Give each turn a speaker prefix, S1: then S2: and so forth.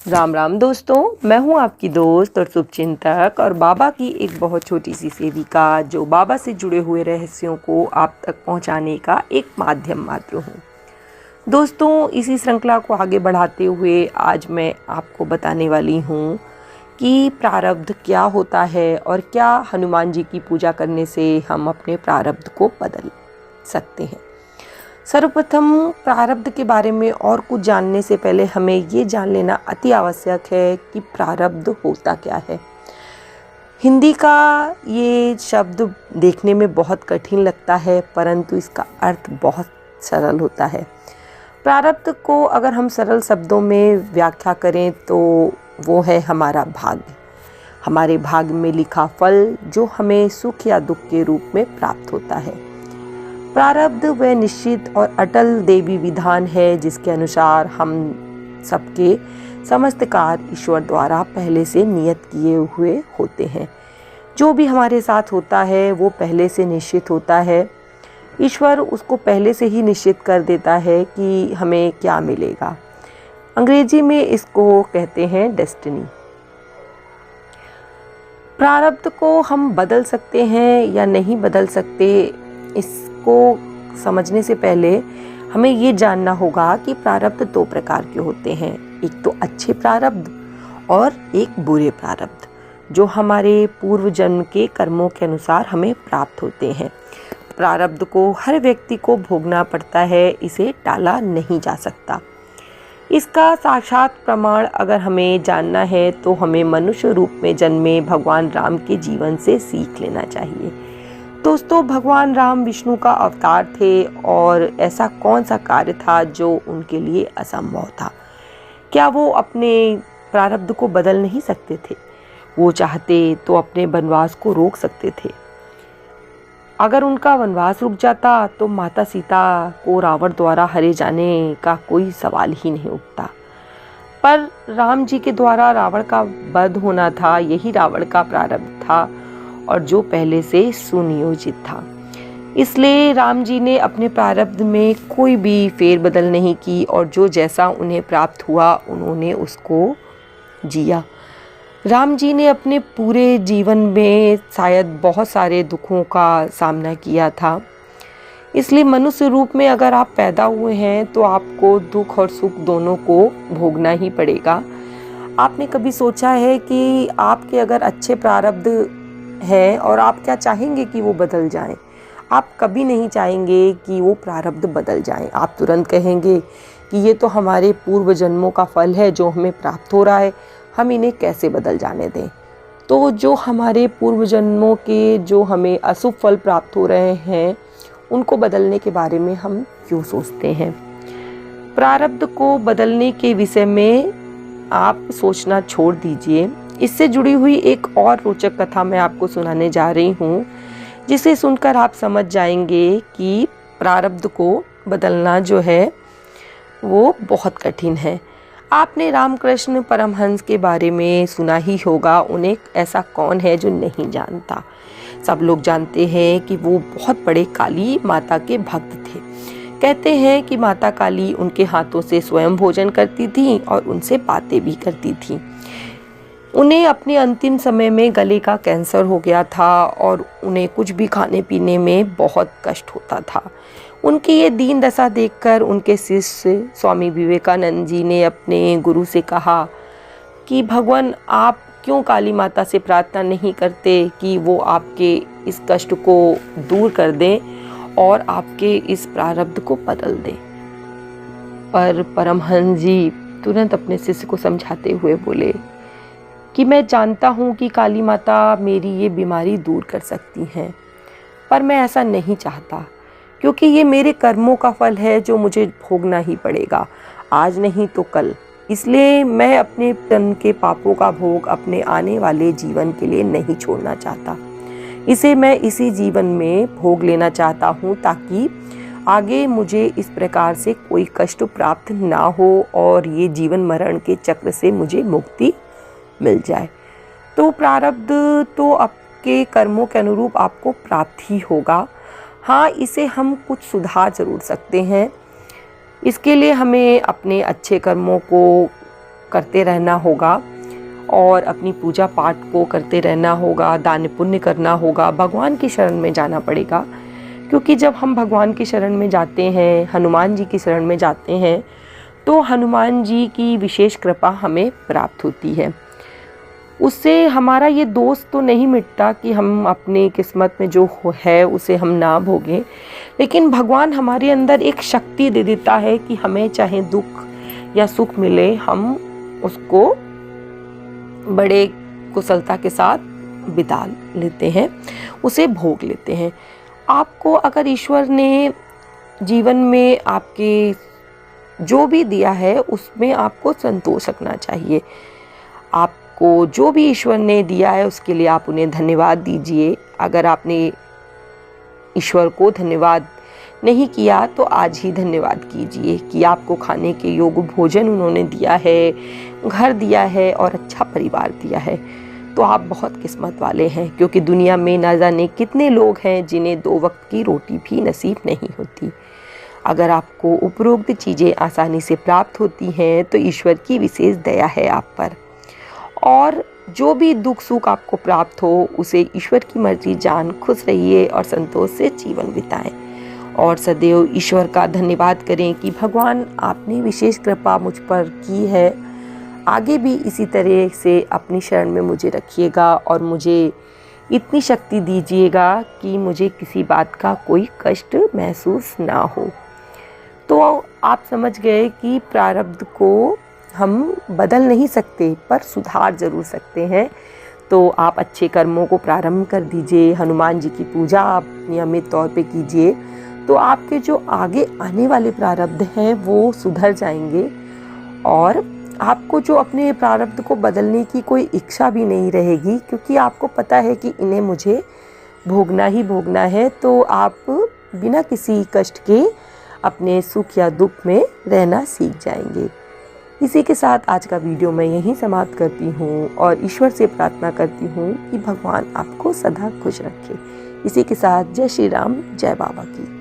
S1: राम राम दोस्तों, मैं हूं आपकी दोस्त और शुभचिंतक और बाबा की एक बहुत छोटी सी सेविका जो बाबा से जुड़े हुए रहस्यों को आप तक पहुंचाने का एक माध्यम मात्र हूं। दोस्तों, इसी श्रृंखला को आगे बढ़ाते हुए आज मैं आपको बताने वाली हूं कि प्रारब्ध क्या होता है और क्या हनुमान जी की पूजा करने से हम अपने प्रारब्ध को बदल सकते हैं। सर्वप्रथम प्रारब्ध के बारे में और कुछ जानने से पहले हमें ये जान लेना अति आवश्यक है कि प्रारब्ध होता क्या है। हिंदी का ये शब्द देखने में बहुत कठिन लगता है, परंतु इसका अर्थ बहुत सरल होता है। प्रारब्ध को अगर हम सरल शब्दों में व्याख्या करें तो वो है हमारा भाग्य, हमारे भाग्य में लिखा फल जो हमें सुख या दुख के रूप में प्राप्त होता है। प्रारब्ध वह निश्चित और अटल देवी विधान है जिसके अनुसार हम सबके समस्त कार्य ईश्वर द्वारा पहले से नियत किए हुए होते हैं। जो भी हमारे साथ होता है वो पहले से निश्चित होता है। ईश्वर उसको पहले से ही निश्चित कर देता है कि हमें क्या मिलेगा। अंग्रेजी में इसको कहते हैं डेस्टिनी। प्रारब्ध को हम बदल सकते हैं या नहीं बदल सकते, इसको समझने से पहले हमें ये जानना होगा कि प्रारब्ध दो प्रकार के होते हैं। एक तो अच्छे प्रारब्ध और एक बुरे प्रारब्ध जो हमारे पूर्व जन्म के कर्मों के अनुसार हमें प्राप्त होते हैं। प्रारब्ध को हर व्यक्ति को भोगना पड़ता है, इसे टाला नहीं जा सकता। इसका साक्षात प्रमाण अगर हमें जानना है तो हमें मनुष्य रूप में जन्मे भगवान राम के जीवन से सीख लेना चाहिए। दोस्तों, भगवान राम विष्णु का अवतार थे और ऐसा कौन सा कार्य था जो उनके लिए असंभव था। क्या वो अपने प्रारब्ध को बदल नहीं सकते थे? वो चाहते तो अपने वनवास को रोक सकते थे। अगर उनका वनवास रुक जाता तो माता सीता को रावण द्वारा हरे जाने का कोई सवाल ही नहीं उठता। पर राम जी के द्वारा रावण का वध होना था, यही रावण का प्रारब्ध था और जो पहले से सुनियोजित था। इसलिए राम जी ने अपने प्रारब्ध में कोई भी फेरबदल नहीं की और जो जैसा उन्हें प्राप्त हुआ उन्होंने उसको जिया। राम जी ने अपने पूरे जीवन में शायद बहुत सारे दुखों का सामना किया था। इसलिए मनुष्य रूप में अगर आप पैदा हुए हैं तो आपको दुख और सुख दोनों को भोगना ही पड़ेगा। आपने कभी सोचा है कि आपके अगर अच्छे प्रारब्ध हैं और आप क्या चाहेंगे कि वो बदल जाएं? आप कभी नहीं चाहेंगे कि वो प्रारब्ध बदल जाएं। आप तुरंत कहेंगे कि ये तो हमारे पूर्व जन्मों का फल है जो हमें प्राप्त हो रहा है, हम इन्हें कैसे बदल जाने दें। तो जो हमारे पूर्व जन्मों के जो हमें अशुभ फल प्राप्त हो रहे हैं उनको बदलने के बारे में हम क्यों सोचते हैं। प्रारब्ध को बदलने के विषय में आप सोचना छोड़ दीजिए। इससे जुड़ी हुई एक और रोचक कथा मैं आपको सुनाने जा रही हूँ जिसे सुनकर आप समझ जाएंगे कि प्रारब्ध को बदलना जो है वो बहुत कठिन है। आपने रामकृष्ण परमहंस के बारे में सुना ही होगा। उन्हें ऐसा कौन है जो नहीं जानता। सब लोग जानते हैं कि वो बहुत बड़े काली माता के भक्त थे। कहते हैं कि माता काली उनके हाथों से स्वयं भोजन करती थी और उनसे बातें भी करती थी। उन्हें अपने अंतिम समय में गले का कैंसर हो गया था और उन्हें कुछ भी खाने पीने में बहुत कष्ट होता था। उनकी ये दीन दशा देखकर उनके शिष्य स्वामी विवेकानंद जी ने अपने गुरु से कहा कि भगवान, आप क्यों काली माता से प्रार्थना नहीं करते कि वो आपके इस कष्ट को दूर कर दें और आपके इस प्रारब्ध को बदल दें। पर परमहंस जी तुरंत अपने शिष्य को समझाते हुए बोले कि मैं जानता हूँ कि काली माता मेरी ये बीमारी दूर कर सकती हैं, पर मैं ऐसा नहीं चाहता क्योंकि ये मेरे कर्मों का फल है जो मुझे भोगना ही पड़ेगा, आज नहीं तो कल। इसलिए मैं अपने तन के पापों का भोग अपने आने वाले जीवन के लिए नहीं छोड़ना चाहता। इसे मैं इसी जीवन में भोग लेना चाहता हूँ ताकि आगे मुझे इस प्रकार से कोई कष्ट प्राप्त ना हो और ये जीवन मरण के चक्र से मुझे मुक्ति मिल जाए। तो प्रारब्ध तो आपके कर्मों के अनुरूप आपको प्राप्त ही होगा। हाँ, इसे हम कुछ सुधार जरूर सकते हैं। इसके लिए हमें अपने अच्छे कर्मों को करते रहना होगा और अपनी पूजा पाठ को करते रहना होगा, दान पुण्य करना होगा, भगवान की शरण में जाना पड़ेगा। क्योंकि जब हम भगवान की शरण में जाते हैं, हनुमान जी की शरण में जाते हैं, तो हनुमान जी की विशेष कृपा हमें प्राप्त होती है। उससे हमारा ये दोष तो नहीं मिटता कि हम अपनी किस्मत में जो है उसे हम ना भोगें, लेकिन भगवान हमारे अंदर एक शक्ति दे देता है कि हमें चाहे दुख या सुख मिले, हम उसको बड़े कुशलता के साथ बिता लेते हैं, उसे भोग लेते हैं। आपको अगर ईश्वर ने जीवन में आपके जो भी दिया है उसमें आपको संतोष रखना चाहिए। आपको जो भी ईश्वर ने दिया है उसके लिए आप उन्हें धन्यवाद दीजिए। अगर आपने ईश्वर को धन्यवाद नहीं किया तो आज ही धन्यवाद कीजिए कि आपको खाने के योग्य भोजन उन्होंने दिया है, घर दिया है और अच्छा परिवार दिया है। तो आप बहुत किस्मत वाले हैं, क्योंकि दुनिया में ना जाने कितने लोग हैं जिन्हें 2 वक्त की रोटी भी नसीब नहीं होती। अगर आपको उपरोक्त चीज़ें आसानी से प्राप्त होती हैं तो ईश्वर की विशेष दया है आप पर। और जो भी दुख सुख आपको प्राप्त हो उसे ईश्वर की मर्जी जान खुश रहिए और संतोष से जीवन बिताएं। और सदैव ईश्वर का धन्यवाद करें कि भगवान आपने विशेष कृपा मुझ पर की है, आगे भी इसी तरह से अपनी शरण में मुझे रखिएगा और मुझे इतनी शक्ति दीजिएगा कि मुझे किसी बात का कोई कष्ट महसूस ना हो। तो आप समझ गए कि प्रारब्ध को हम बदल नहीं सकते पर सुधार ज़रूर सकते हैं। तो आप अच्छे कर्मों को प्रारंभ कर दीजिए, हनुमान जी की पूजा आप नियमित तौर पे कीजिए, तो आपके जो आगे आने वाले प्रारब्ध हैं वो सुधर जाएंगे और आपको जो अपने प्रारब्ध को बदलने की कोई इच्छा भी नहीं रहेगी, क्योंकि आपको पता है कि इन्हें मुझे भोगना ही भोगना है। तो आप बिना किसी कष्ट के अपने सुख या दुख में रहना सीख जाएंगे। इसी के साथ आज का वीडियो मैं यहीं समाप्त करती हूँ और ईश्वर से प्रार्थना करती हूँ कि भगवान आपको सदा खुश रखे। इसी के साथ जय श्री राम, जय बाबा की।